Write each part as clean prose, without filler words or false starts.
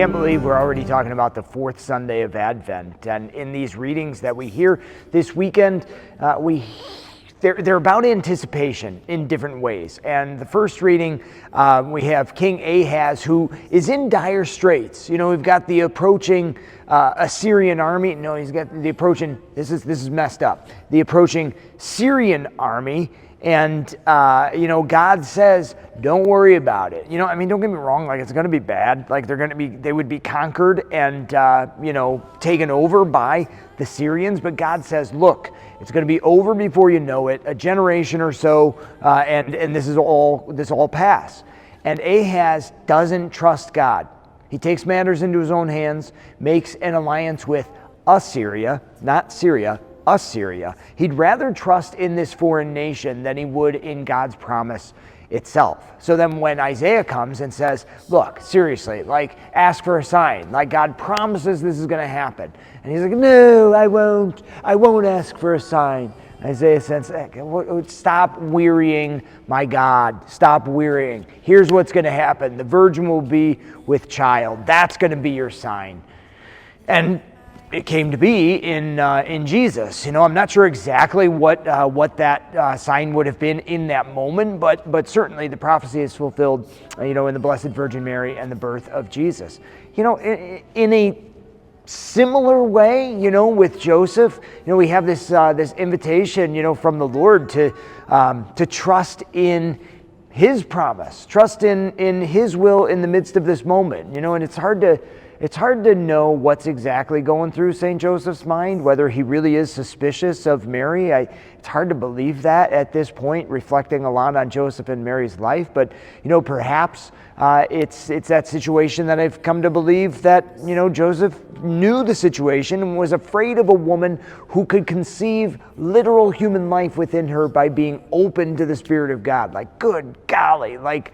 can't believe we're already talking about the fourth Sunday of Advent. And in these readings that we hear this weekend, they're about anticipation in different ways. And the first reading, we have King Ahaz, who is in dire straits. You know, we've got the approaching Assyrian army. No, he's got the approaching, this is messed up, the approaching Syrian army. And, God says, don't worry about it. Don't get me wrong, like, it's going to be bad. Like, they would be conquered and, taken over by the Syrians. But God says, look, it's going to be over before you know it, a generation or so, and this all pass. And Ahaz doesn't trust God. He takes matters into his own hands, makes an alliance with Assyria, not Syria, Assyria. He'd rather trust in this foreign nation than he would in God's promise itself. So then when Isaiah comes and says, look, seriously, like, ask for a sign, like, God promises this is going to happen. And he's like, no, I won't ask for a sign. Isaiah says, stop wearying my God, stop wearying. Here's what's going to happen. The virgin will be with child. That's going to be your sign. And it came to be in Jesus. I'm not sure exactly what that sign would have been in that moment, but certainly the prophecy is fulfilled, in the Blessed Virgin Mary and the birth of Jesus. In a similar way, with Joseph, we have this invitation, from the Lord to trust in His promise, trust in His will in the midst of this moment. And it's hard to know what's exactly going through St. Joseph's mind, whether he really is suspicious of Mary. It's hard to believe that at this point, reflecting a lot on Joseph and Mary's life. But, perhaps it's that situation that I've come to believe that, Joseph knew the situation and was afraid of a woman who could conceive literal human life within her by being open to the Spirit of God. Like, good golly, like,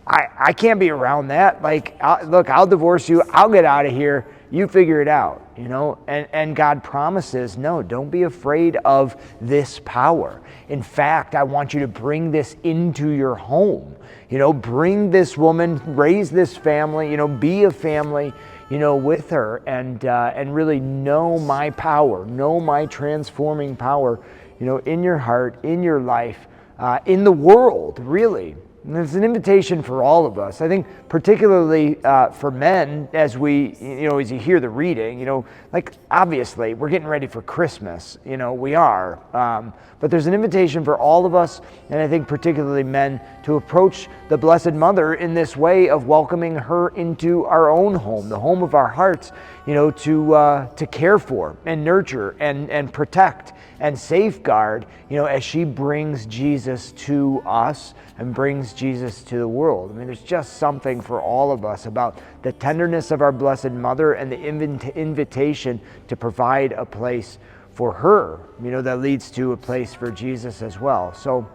I can't be around that. Like, look, I'll divorce you. I'll get out of here. You figure it out, And God promises, no, don't be afraid of this power. In fact, I want you to bring this into your home. Bring this woman, raise this family, be a family, with her and really know my power, know my transforming power, in your heart, in your life, in the world, really. And it's an invitation for all of us. I think particularly for men, as as you hear the reading, like, obviously we're getting ready for Christmas, we are. But there's an invitation for all of us, and I think particularly men, to approach the Blessed Mother in this way of welcoming her into our own home, the home of our hearts, to care for and nurture and protect and safeguard, as she brings Jesus to us and brings Jesus to the world. There's just something for all of us about the tenderness of our Blessed Mother and the invitation to provide a place for her, that leads to a place for Jesus as well. So,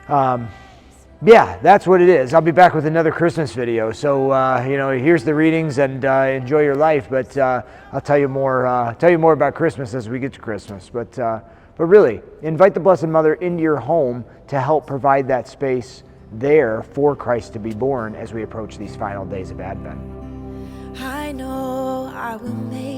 that's what it is. I'll be back with another Christmas video. So, here's the readings, and enjoy your life. But I'll tell you more about Christmas as we get to Christmas. But really, invite the Blessed Mother into your home to help provide that space there for Christ to be born as we approach these final days of Advent. I know I will make